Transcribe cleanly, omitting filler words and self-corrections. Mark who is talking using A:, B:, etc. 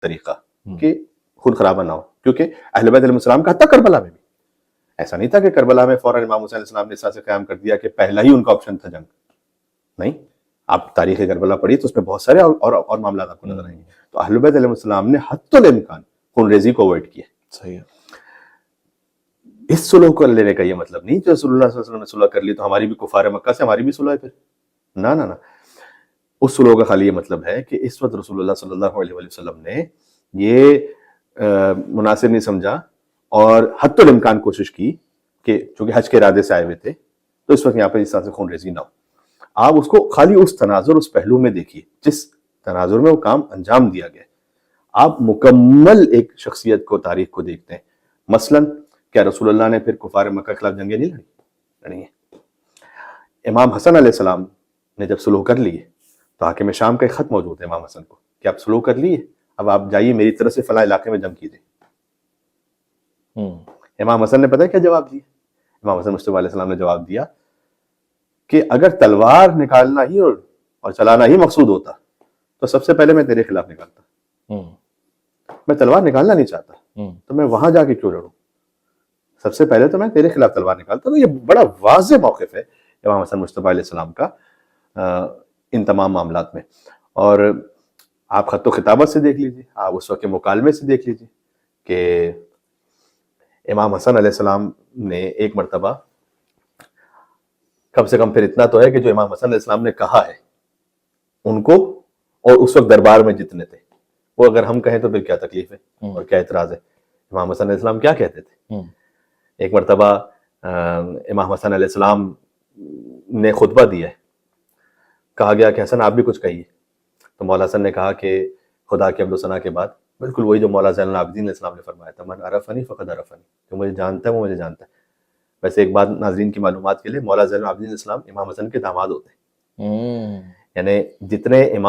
A: طریقہ کہ خون خرابہ نہ ہو، کیونکہ اہل بیت علیہ السلام کا حتیٰ کربلا میں بھی ایسا نہیں تھا کہ کربلا میں فوراً امام حسین علیہ السلام نے اس طرح سے قیام کر دیا کہ پہلا ہی ان کا آپشن تھا جنگ. نہیں، آپ تاریخ کربلا پڑھیے تو اس میں بہت سارے اور معاملات آپ کو نظر آئیں گے. تو اہل بیت علیہ السلام نے حتی الامکان خون ریزی کو اوائڈ کیا.
B: صحیح ہے.
A: اس صلح کو لینے کا یہ مطلب نہیں کہ رسول اللہ صلی اللہ علیہ وسلم نے صلح کر لی تو ہماری بھی کفار مکہ سے ہماری بھی صلح ہے پھر. نہ اس صلح کا خالی یہ مطلب ہے کہ اس وقت رسول اللہ صلی اللہ علیہ وسلم نے یہ مناسب نہیں سمجھا اور حتی الامکان کوشش کی کہ چونکہ حج کے ارادے سے آئے ہوئے تھے تو اس وقت یہاں پہ اس طرح سے خون ریزی نہ ہو. آپ اس کو خالی اس تناظر اس پہلو میں دیکھیے جس تناظر میں وہ کام انجام دیا گیا. آپ مکمل ایک شخصیت کو، تاریخ کو دیکھتے ہیں. مثلاً کیا رسول اللہ نے پھر کفار مکہ کے خلاف جنگیں نہیں لڑی ہیں؟ امام حسن علیہ السلام نے جب صلح کر لیے تو حاکم شام کا ایک خط موجود ہے امام حسن کو کہ آپ صلح کر لیے، اب آپ جائیے میری طرف سے فلاں علاقے میں جنگ کیجیے. امام حسن نے پتہ ہے کیا جواب دیا؟ امام حسن مصطفیٰ علیہ السلام نے جواب دیا کہ اگر تلوار نکالنا ہی اور چلانا ہی مقصود ہوتا تو سب سے پہلے میں تیرے خلاف نکالتا. میں تلوار نکالنا نہیں چاہتا تو میں وہاں جا کے کیوں لڑوں؟ سب سے پہلے تو میں تیرے خلاف تلوار نکالتا. تو یہ بڑا واضح موقف ہے امام حسن مصطفیٰ علیہ السلام کا ان تمام معاملات میں. اور آپ خط و خطابت سے دیکھ لیجیے، آپ اس وقت کے مکالمے سے دیکھ لیجیے کہ امام حسن علیہ السلام نے ایک مرتبہ، کم سے کم پھر اتنا تو ہے کہ جو امام حسن علیہ السلام نے کہا ہے ان کو اور اس وقت دربار میں جتنے تھے وہ اگر ہم کہیں تو پھر کیا تکلیف ہے اور کیا اعتراض ہے. امام حسن علیہ السلام کیا کہتے تھے؟ ایک مرتبہ امام حسن علیہ السلام نے خطبہ دیا ہے، کہا گیا کہ حسن آپ بھی کچھ کہیے. تو مولا حسن نے کہا کہ خدا کے حمد و ثنا کے بعد بالکل وہی جو مولا زین العابدین علیہ السلام نے فرمایا تھا، من عرفنی فقد عرفنی، جو مجھے جانتا ہے وہ مجھے جانتا ہے. ویسے ایک بات ناظرین کی معلومات کے لیے، مولا زین العابدین علیہ السلام امام حسن کے داماد ہوتے ہیں. یعنی جتنے امام